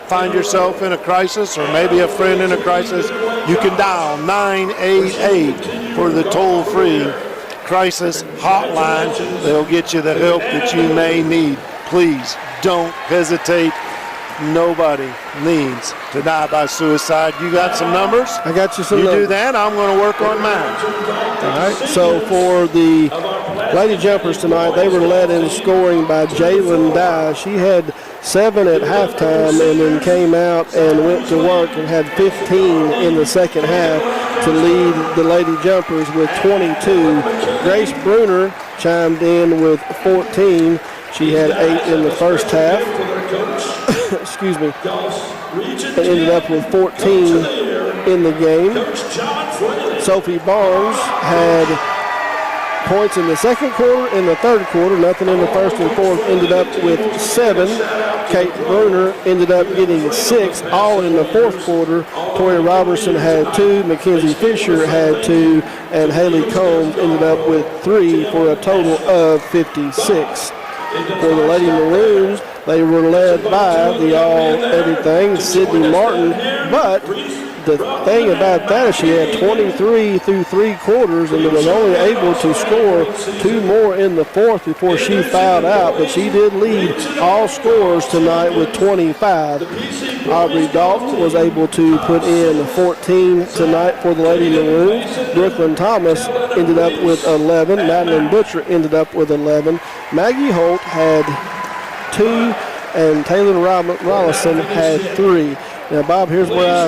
find yourself in a crisis, or maybe a friend in a crisis, you can dial 988 for the toll-free crisis hotline. They'll get you the help that you may need. Please don't hesitate. Nobody needs to die by suicide. You got some numbers? I got you some numbers. You do that, I'm going to work on mine. All right, so for the Lady Jumpers tonight, they were led in scoring by Jalen Dye. She had 7 at halftime and then came out and went to work and had 15 in the second half to lead the Lady Jumpers with 22. Grace Bruner chimed in with 14. She had 8 in the first half. Excuse me. And ended up with 14 in the game. Sophie Barnes had points in the second quarter, in the third quarter, nothing in the first and fourth, ended up with 7. Kate Bruner ended up getting 6, all in the fourth quarter. Tori Robertson had 2, Mackenzie Fisher had 2, and Haley Combs ended up with 3 for a total of 56. For the Lady Maroons, they were led by the all-everything, Sydney Martin, but the thing about that is she had 23 through 3 quarters and was only able to score 2 more in the fourth before she fouled out, but she did lead all scorers tonight with 25. Aubrey Dalton was able to put in 14 tonight for the Lady Maroons. Brooklyn Thomas ended up with 11. Madeline Butcher ended up with 11. Maggie Holt had 2, and Taylor Rollison had 3. Now, Bob, here's where I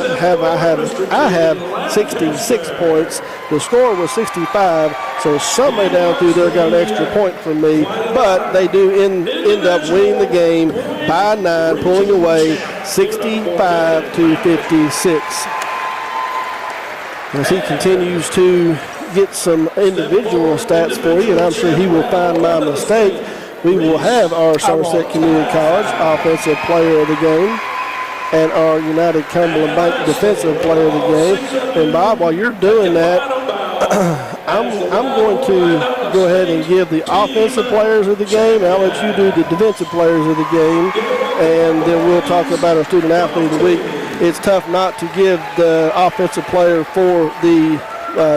have 66 points. The score was 65, so somebody down through there got an extra point from me. But they do end up winning the game by 9, pulling away 65-56. As he continues to get some individual stats for you, and I'm sure he will find my mistake, we will have our Somerset Community College Offensive Player of the Game and our United Cumberland Bank Defensive Player of the Game. And Bob, while you're doing that, I'm going to go ahead and give the Offensive Players of the Game. I'll let you do the Defensive Players of the Game, and then we'll talk about our Student Athlete of the Week. It's tough not to give the Offensive Player for the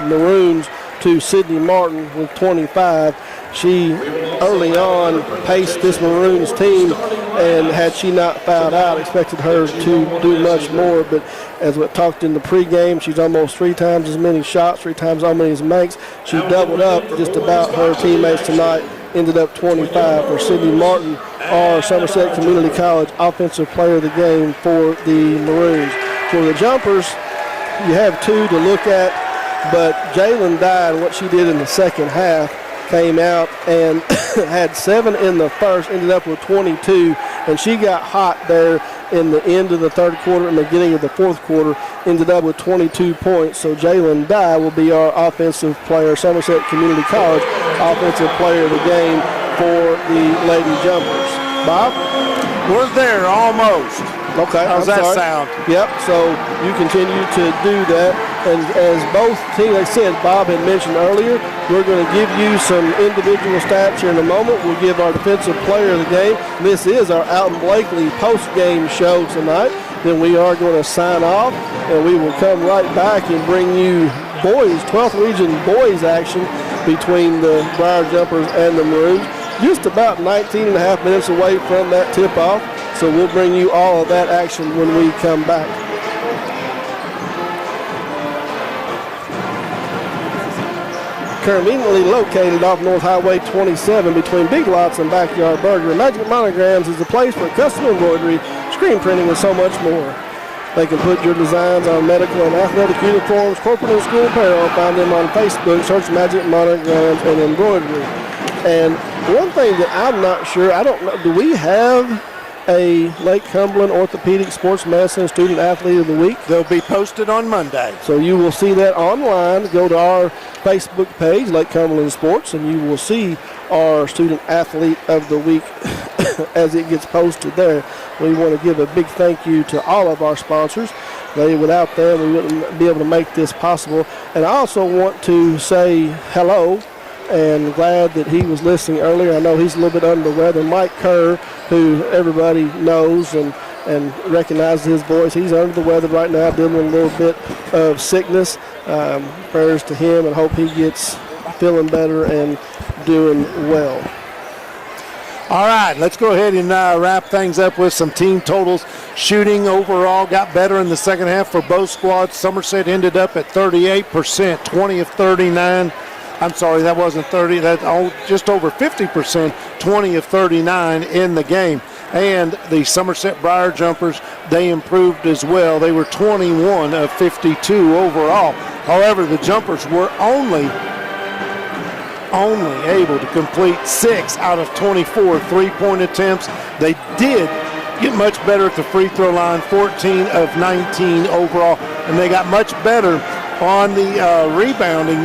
Maroons to Sydney Martin with 25. She early on paced this Maroons team and had she not fouled out, expected her to do much more. But as we talked in the pregame, she's almost 3 times as many shots, 3 times as many as makes. She doubled up just about her teammates tonight, ended up 25 for Sydney Martin, our Somerset Community College Offensive Player of the Game for the Maroons. For the Jumpers, you have 2 to look at, but Jalen Dye, what she did in the second half, came out and had 7 in the first, ended up with 22, and she got hot there in the end of the third quarter and the beginning of the fourth quarter, ended up with 22 points. So Jalen Dye will be our offensive player, Somerset Community College Offensive Player of the Game for the Lady Jumpers. Bob? We're there almost. Okay. How's that sound? Yep, so you continue to do that. And as both teams, like I said, Bob had mentioned earlier, we're going to give you some individual stats here in a moment. We'll give our defensive player of the game. This is our Alton Blakely post-game show tonight. Then we are going to sign off, and we will come right back and bring you boys, 12th Region boys action between the Briar Jumpers and the Maroons. Just about 19 and a half minutes away from that tip-off. So we'll bring you all of that action when we come back. Conveniently located off North Highway 27 between Big Lots and Backyard Burger, Magic Monograms is the place for custom embroidery, screen printing, and so much more. They can put your designs on medical and athletic uniforms, corporate and school apparel. Find them on Facebook, search Magic Monograms and Embroidery. And one thing that I'm not sure, I don't know, do we have a Lake Cumberland Orthopedic Sports Medicine Student Athlete of the Week? They'll be posted on Monday. So you will see that online. Go to our Facebook page, Lake Cumberland Sports, and you will see our Student Athlete of the Week as it gets posted there. We want to give a big thank you to all of our sponsors. Without them, we wouldn't be able to make this possible. And I also want to say hello and glad that he was listening earlier. I know he's a little bit under the weather. Mike Kerr, who everybody knows and recognizes his voice, he's under the weather right now, dealing with a little bit of sickness. Prayers to him, and hope he gets feeling better and doing well. All right, let's go ahead and wrap things up with some team totals. Shooting overall got better in the second half for both squads. Somerset ended up at 38%, 20 of 39. I'm sorry, that wasn't 30. That's just over 50%, 20 of 39 in the game. And the Somerset Briar Jumpers, they improved as well. They were 21 of 52 overall. However, the Jumpers were only able to complete 6 out of 24 three-point attempts. They did get much better at the free throw line, 14 of 19 overall, and they got much better on the rebounding,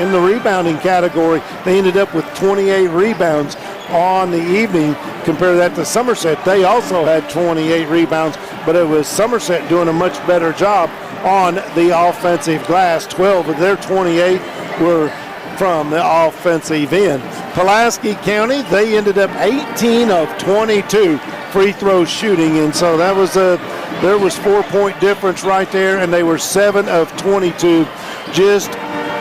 in the rebounding category. They ended up with 28 rebounds on the evening. Compare that to Somerset. They also had 28 rebounds, but it was Somerset doing a much better job on the offensive glass. 12 of their 28 were from the offensive end. Pulaski County, they ended up 18 of 22 free throw shooting, and so that was there was 4-point difference right there, and they were 7 of 22, just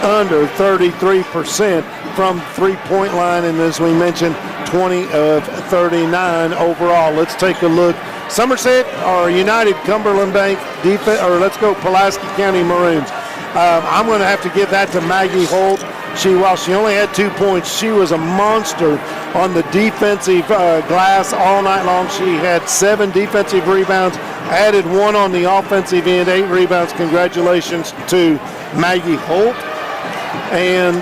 under 33% from three-point line, and as we mentioned, 20 of 39 overall. Let's take a look. Somerset or United Cumberland Bank defense, or let's go Pulaski County Maroons. I'm going to have to give that to Maggie Holt. While she only had 2 points, she was a monster on the defensive glass all night long. She had 7 defensive rebounds, added 1 on the offensive end, 8 rebounds. Congratulations to Maggie Holt. And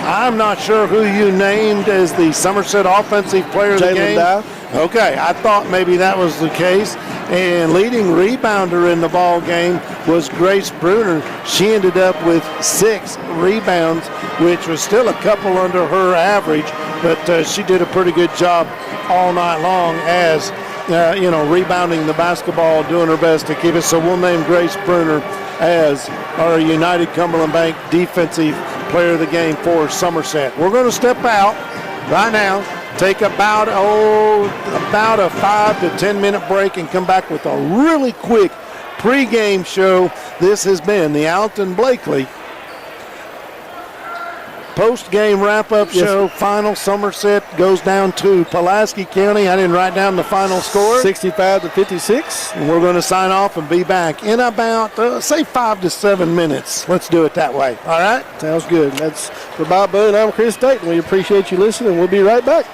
I'm not sure who you named as the Somerset Offensive Player of the game. Dye. Okay, I thought maybe that was the case. And leading rebounder in the ball game was Grace Bruner. She ended up with 6 rebounds, which was still a couple under her average, but she did a pretty good job all night long as, rebounding the basketball, doing her best to keep it. So we'll name Grace Bruner as our United Cumberland Bank Defensive Player of the Game for Somerset. We're going to step out right now, take about a 5 to 10 minute break, and come back with a really quick pregame show. This has been the Alton Blakely Post-game wrap-up show, final. Somerset goes down to Pulaski County. I didn't write down the final score. 65-56. And we're going to sign off and be back in about, say, 5 to 7 minutes. Let's do it that way. All right? Sounds good. That's for Bob Boone. I'm Chris Dayton. We appreciate you listening. We'll be right back.